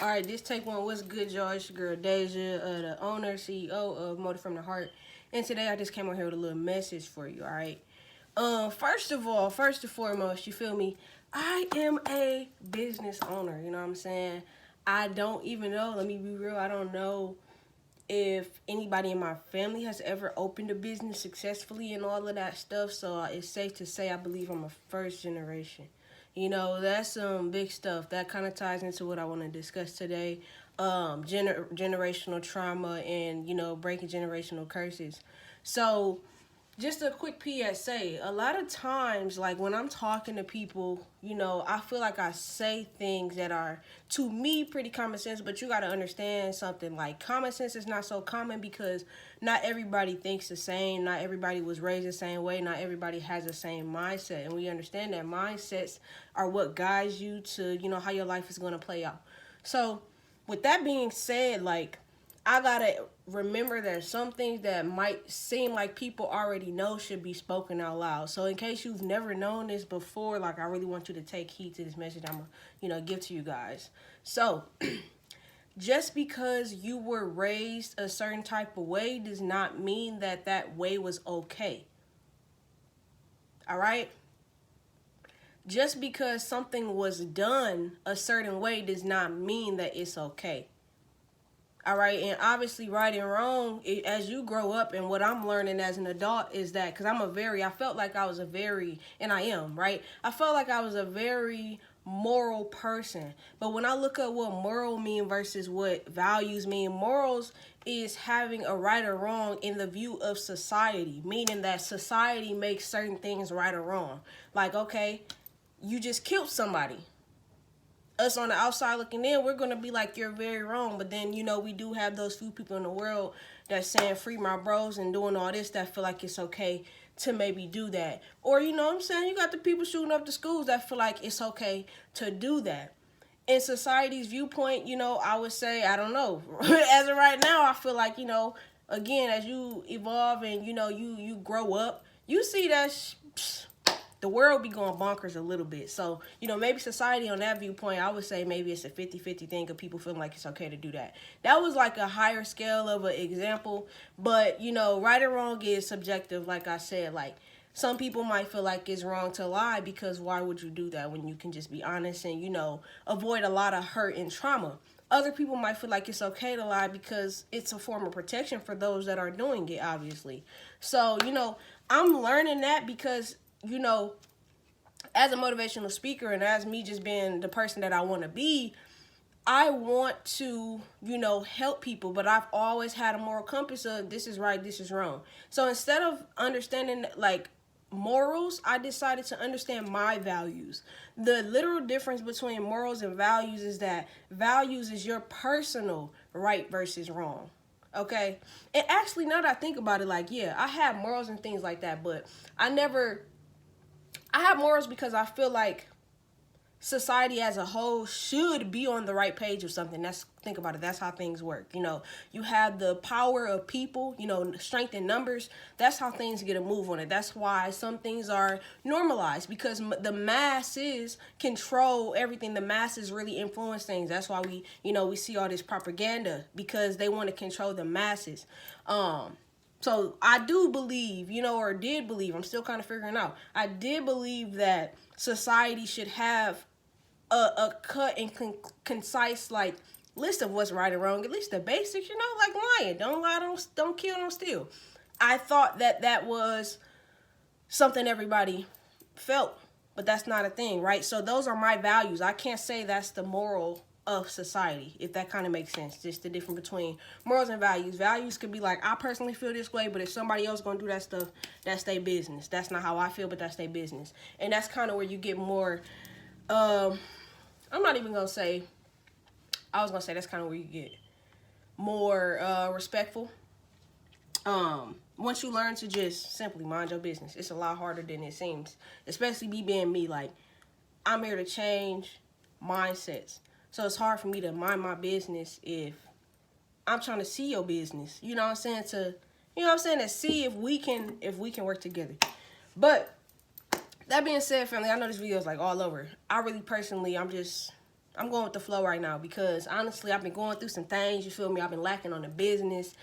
All right, this take one. What's good, y'all? It's your girl Deja, the owner, CEO of Motive from the Heart. And today I just came on here with a little message for you, all right? First and foremost, you feel me? I am a business owner, you know what I'm saying? I don't even know, let me be real, I don't know if anybody in my family has ever opened a business successfully and all of that stuff. So it's safe to say I believe I'm a first generation. You know, that's some big stuff. That kind of ties into what I want to discuss today. Generational trauma and, you know, breaking generational curses. So just a quick PSA. A lot of times, like when I'm talking to people, you know, I feel like I say things that are, to me, pretty common sense, but you got to understand something. Like, common sense is not so common because not everybody thinks the same. Not everybody was raised the same way. Not everybody has the same mindset. And we understand that mindsets are what guides you to, you know, how your life is going to play out. So, with that being said, like, I gotta remember there's some things that might seem like people already know should be spoken out loud. So in case you've never known this before, like, I really want you to take heed to this message I'm gonna, you know, give to you guys. So just because you were raised a certain type of way does not mean that that way was okay. All right? Just because something was done a certain way does not mean that it's okay. All right, and obviously right and wrong, as you grow up, and what I'm learning as an adult is that, because I felt like I was a very, and I am, right? I felt like I was a very moral person. But when I look at what moral mean versus what values mean, morals is having a right or wrong in the view of society, meaning that society makes certain things right or wrong. Like, okay, you just killed somebody. Us on the outside looking in, we're going to be like, you're very wrong. But then, you know, we do have those few people in the world that's saying free my bros and doing all this that feel like it's okay to maybe do that. Or, you know what I'm saying, you got the people shooting up the schools that feel like it's okay to do that. In society's viewpoint, you know, I would say, I don't know. As of right now, I feel like, you know, again, as you evolve and, you know, you grow up, you see that the world be going bonkers a little bit. So, you know, maybe society on that viewpoint, I would say maybe it's a 50-50 thing of people feeling like it's okay to do that. That was like a higher scale of an example. But, you know, right or wrong is subjective, like I said. Like, some people might feel like it's wrong to lie because why would you do that when you can just be honest and, you know, avoid a lot of hurt and trauma. Other people might feel like it's okay to lie because it's a form of protection for those that are doing it, obviously. So, you know, I'm learning that because, you know, as a motivational speaker and as me just being the person that I want to be, I want to, you know, help people, but I've always had a moral compass of this is right, this is wrong. So instead of understanding, like, morals, I decided to understand my values. The literal difference between morals and values is that values is your personal right versus wrong. Okay? And actually, now that I think about it, like, yeah, I have morals and things like that, but I have morals because I feel like society as a whole should be on the right page of something. Think about it. That's how things work. You know, you have the power of people, you know, strength in numbers. That's how things get a move on it. That's why some things are normalized because the masses control everything. The masses really influence things. That's why we see all this propaganda because they want to control the masses. So I do believe, you know, or did believe, I'm still kind of figuring out, I did believe that society should have a cut and concise, like, list of what's right and wrong, at least the basics, you know, like lying. Don't lie, don't kill, don't steal. I thought that was something everybody felt, but that's not a thing, right? So those are my values. I can't say that's the moral of society, if that kind of makes sense. Just the difference between morals and values. Values could be like, I personally feel this way, but if somebody else gonna do that stuff, that's their business. That's not how I feel, but that's their business. And that's kind of where you get more, I'm not even gonna say, I was gonna say that's kind of where you get more respectful. Once you learn to just simply mind your business, it's a lot harder than it seems. Especially me being me, like, I'm here to change mindsets. So it's hard for me to mind my business if I'm trying to see your business. You know what I'm saying? To see if we can work together. But that being said, family, I know this video is like all over. I really personally, I'm just I'm going with the flow right now because honestly, I've been going through some things. You feel me? I've been lacking on the business,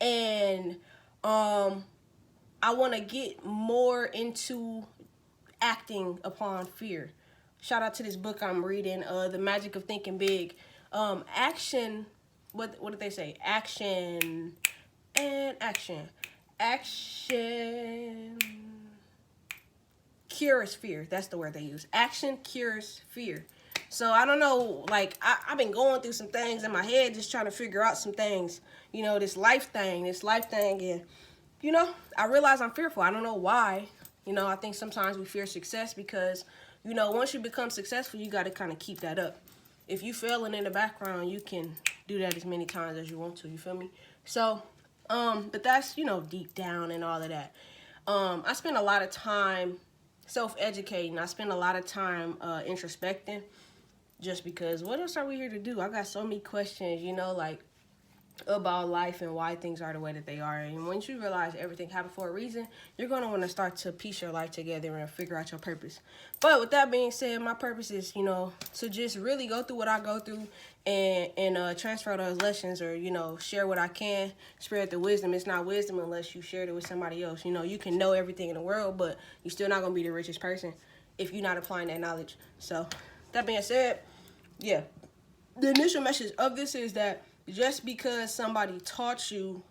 and I want to get more into acting upon fear. Shout out to this book I'm reading, The Magic of Thinking Big. Action. What did they say? Action and action. Action cures fear. That's the word they use. Action cures fear. So I don't know, like I've been going through some things in my head, just trying to figure out some things, this life thing, and I realize I'm fearful. I don't know why. I think sometimes we fear success because, once you become successful, you got to kind of keep that up. If you failing in the background, you can do that as many times as you want to. You feel me? So, but that's, deep down and all of that. I spend a lot of time self-educating. I spend a lot of time introspecting, just because what else are we here to do? I got so many questions, like about life and why things are the way that they are. And once you realize everything happened for a reason, you're going to want to start to piece your life together and figure out your purpose. But with that being said, my purpose is, to just really go through what I go through and transfer those lessons, or, share what I can, spread the wisdom. It's not wisdom unless you shared it with somebody else. You can know everything in the world, but you're still not going to be the richest person if you're not applying that knowledge. So that being said, yeah, the initial message of this is that just because somebody taught you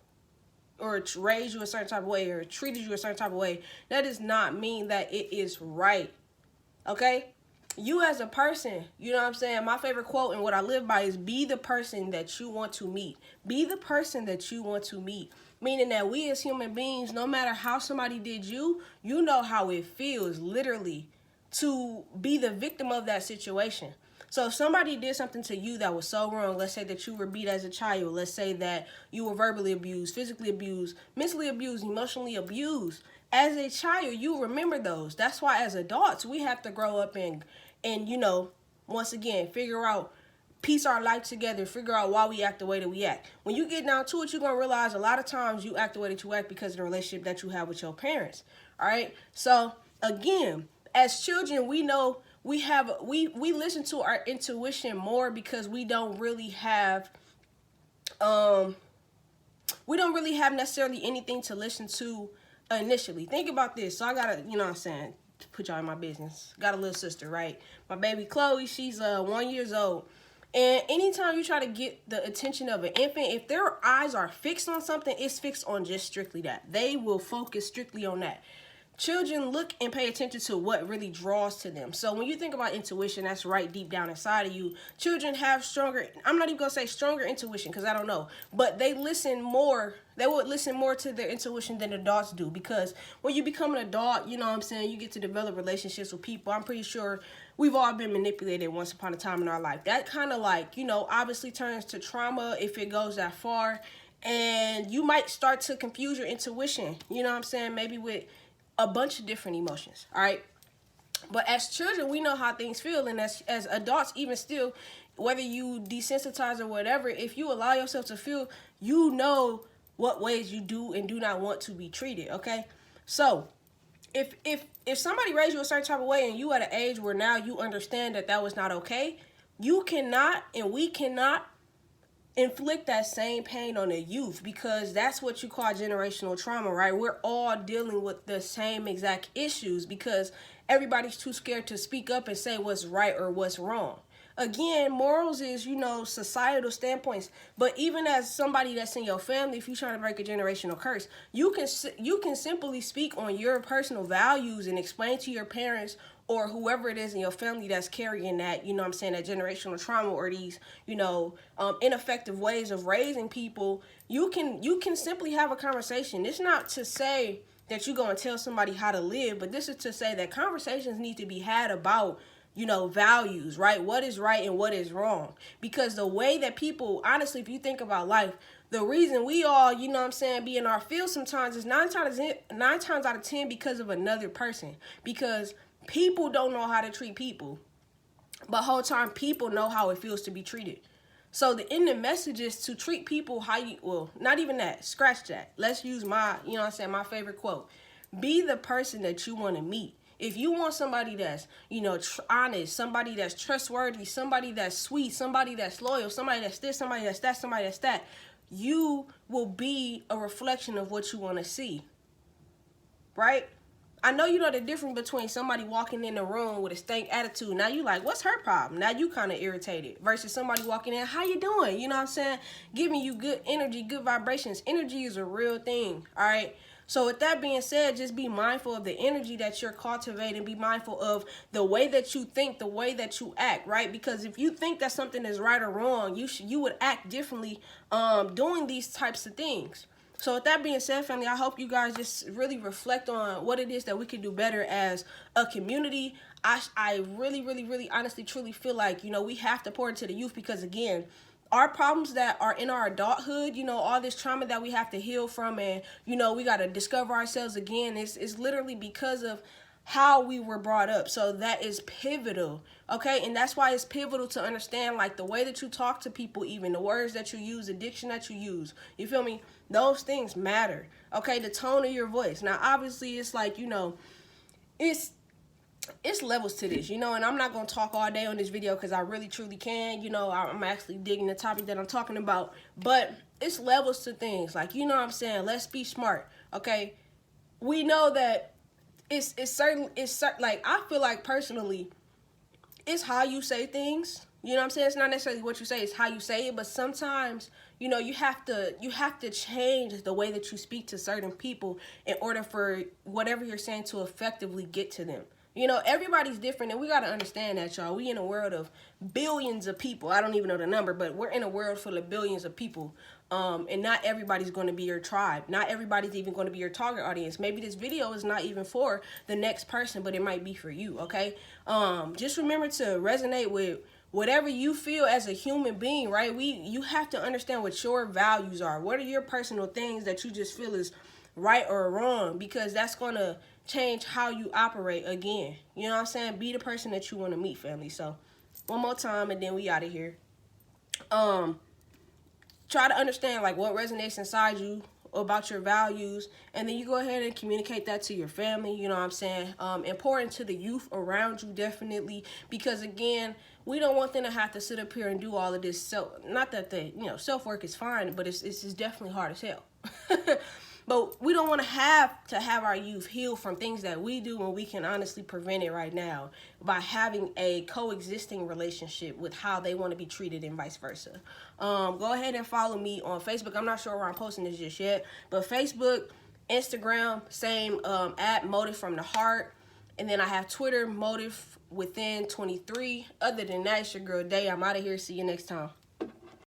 or raised you a certain type of way or treated you a certain type of way, that does not mean that it is right. Okay? You as a person, you know what I'm saying? My favorite quote and what I live by is be the person that you want to meet. Be the person that you want to meet. Meaning that we as human beings, no matter how somebody did you, you know how it feels literally to be the victim of that situation. So if somebody did something to you that was so wrong, let's say that you were beat as a child, let's say that you were verbally abused, physically abused, mentally abused, emotionally abused. As a child, you remember those. That's why as adults, we have to grow up and once again, figure out, piece our life together, figure out why we act the way that we act. When you get down to it, you're going to realize a lot of times you act the way that you act because of the relationship that you have with your parents. All right? So, again, as children, we know we listen to our intuition more because we don't really have necessarily anything to listen to initially. Think about this. So I got to put y'all in my business. Got a little sister, right? My baby Chloe, she's 1 year old. And anytime you try to get the attention of an infant, if their eyes are fixed on something, it's fixed on just strictly that. They will focus strictly on that. Children look and pay attention to what really draws to them. So when you think about intuition, that's right deep down inside of you. Children have stronger, I'm not even going to say stronger intuition because I don't know, but they would listen more to their intuition than adults do, because when you become an adult, you get to develop relationships with people. I'm pretty sure we've all been manipulated once upon a time in our life. That kind of obviously turns to trauma if it goes that far, and you might start to confuse your intuition, maybe with a bunch of different emotions, all right? But as children, we know how things feel, and as adults, even still, whether you desensitize or whatever, if you allow yourself to feel, you know what ways you do and do not want to be treated, okay? So, if somebody raised you a certain type of way and you at an age where now you understand that was not okay, you cannot and we cannot inflict that same pain on the youth, because that's what you call generational trauma, right? We're all dealing with the same exact issues because everybody's too scared to speak up and say what's right or what's wrong. Again, morals is, societal standpoints. But even as somebody that's in your family, if you're trying to break a generational curse, you can simply speak on your personal values and explain to your parents or whoever it is in your family that's carrying that, that generational trauma or these, ineffective ways of raising people. You can simply have a conversation. It's not to say that you go and tell somebody how to live, but this is to say that conversations need to be had about, values, right? What is right and what is wrong? Because the way that people, honestly, if you think about life, the reason we all, be in our field sometimes is 9 times out of 10 because of another person. Because people don't know how to treat people, but whole time people know how it feels to be treated. So the end of message is to treat people how you, well, not even that, scratch that. Let's use my, my favorite quote. Be the person that you want to meet. If you want somebody that's, you know, honest, somebody that's trustworthy, somebody that's sweet, somebody that's loyal, somebody that's this, somebody that's that, somebody that's that, you will be a reflection of what you want to see, right? I know you know the difference between somebody walking in the room with a stank attitude. Now you like, what's her problem? Now you kind of irritated. Versus somebody walking in, how you doing? You know what I'm saying? Giving you good energy, good vibrations. Energy is a real thing, all right? So with that being said, just be mindful of the energy that you're cultivating. Be mindful of the way that you think, the way that you act, right? Because if you think that something is right or wrong, you would act differently doing these types of things. So with that being said, family, I hope you guys just really reflect on what it is that we can do better as a community. I really, honestly, truly feel like, you know, we have to pour into the youth because, again, our problems that are in our adulthood, you know, all this trauma that we have to heal from and, you know, we got to discover ourselves again is literally because of how we were brought up. So that is pivotal, okay? And that's why it's pivotal to understand, like, the way that you talk to people, even the words that you use, the diction that you use, you feel me? Those things matter, okay? The tone of your voice. Now, obviously, it's like, you know, it's levels to this, you know, and I'm not going to talk all day on this video because I really, truly can, you know, I'm actually digging the topic that I'm talking about, but it's levels to things, like, you know what I'm saying? Let's be smart, okay? We know that it's certain, like, I feel like personally, it's how you say things, you know what I'm saying? It's not necessarily what you say, it's how you say it, but sometimes, you know, you have to change the way that you speak to certain people in order for whatever you're saying to effectively get to them. You know, everybody's different, and we got to understand that, y'all. We in a world of billions of people. I don't even know the number, but we're in a world full of billions of people. And not everybody's going to be your tribe. Not everybody's even going to be your target audience. Maybe this video is not even for the next person, but it might be for you, okay? Just remember to resonate with whatever you feel as a human being, right? You have to understand what your values are. What are your personal things that you just feel is right or wrong? Because that's going to change how you operate again. You know what I'm saying? Be the person that you want to meet, family. So one more time and then we out of here. Try to understand, like, what resonates inside you about your values, and then you go ahead and communicate that to your family, you know what I'm saying? Important to the youth around you, definitely, because, again, we don't want them to have to sit up here and do all of this. Not that self-work is fine, but it's definitely hard as hell. But we don't want to have our youth heal from things that we do when we can honestly prevent it right now by having a coexisting relationship with how they want to be treated and vice versa. Go ahead and follow me on Facebook. I'm not sure where I'm posting this just yet, but Facebook, Instagram, same at Motive from the Heart. And then I have Twitter, Motive Within 23. Other than that, it's your girl Day. I'm out of here. See you next time.